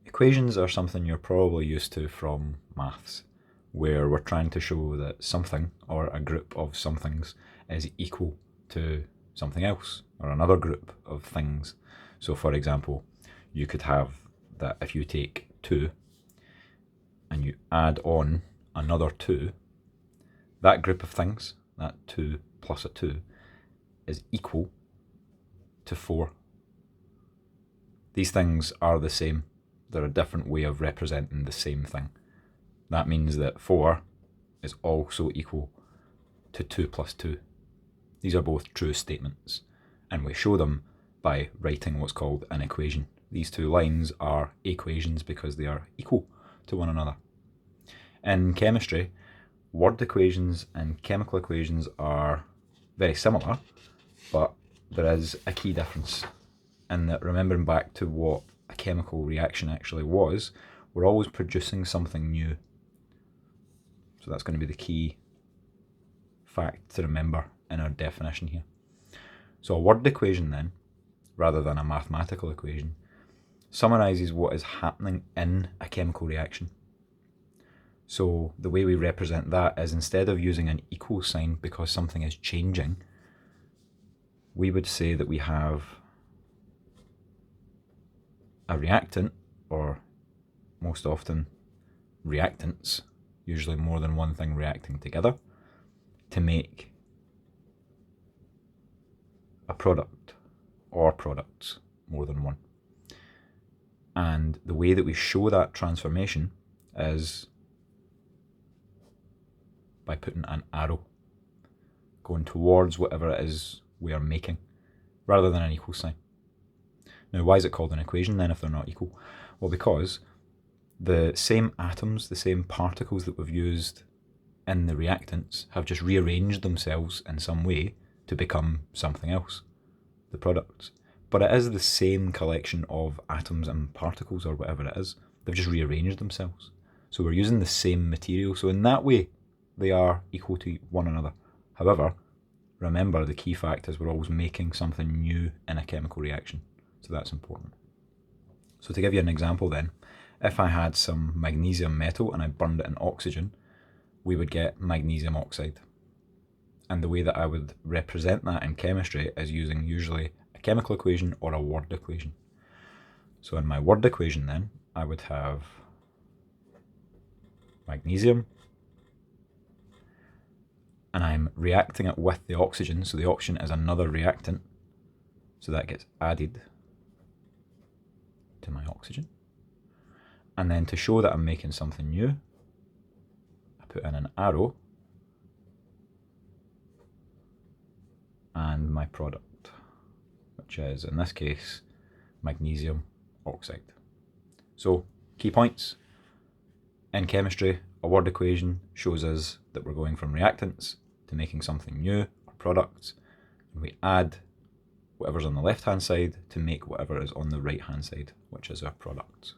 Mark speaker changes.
Speaker 1: Equations are something you're probably used to from maths, where we're trying to show that something or a group of somethings is equal to something else or another group of things. So for example, you could have that if you take 2 and you add on another 2, that group of things, that 2 plus a 2, is equal to 4. These things are the same. They're a different way of representing the same thing. That means that 4 is also equal to 2 plus 2. These are both true statements, and we show them by writing what's called an equation. These two lines are equations because they are equal to one another. In chemistry, word equations and chemical equations are very similar, but there is a key difference in that, remembering back to what a chemical reaction actually was, we're always producing something new. So that's going to be the key fact to remember in our definition here. So a word equation then, rather than a mathematical equation, summarises what is happening in a chemical reaction. So the way we represent that is, instead of using an equal sign because something is changing, we would say that we have a reactant, or most often reactants, usually more than one thing reacting together, to make a product, or products, more than one. And the way that we show that transformation is by putting an arrow going towards whatever it is we are making, rather than an equal sign. Now, why is it called an equation then if they're not equal? Well, because the same atoms, the same particles that we've used in the reactants have just rearranged themselves in some way to become something else, the products. But it is the same collection of atoms and particles, or whatever it is. They've just rearranged themselves. So we're using the same material. So in that way, they are equal to one another. However, remember, the key fact is we're always making something new in a chemical reaction. So that's important. So to give you an example then, if I had some magnesium metal and I burned it in oxygen, we would get magnesium oxide. And the way that I would represent that in chemistry is using usually a chemical equation or a word equation. So in my word equation then, I would have magnesium, and I'm reacting it with the oxygen, so the oxygen is another reactant, so that gets added to my oxygen. And then to show that I'm making something new, I put in an arrow and my product, which is, in this case, magnesium oxide. So, key points. In chemistry, a word equation shows us that we're going from reactants to making something new, or products, and we add whatever's on the left-hand side to make whatever is on the right-hand side, which is our products.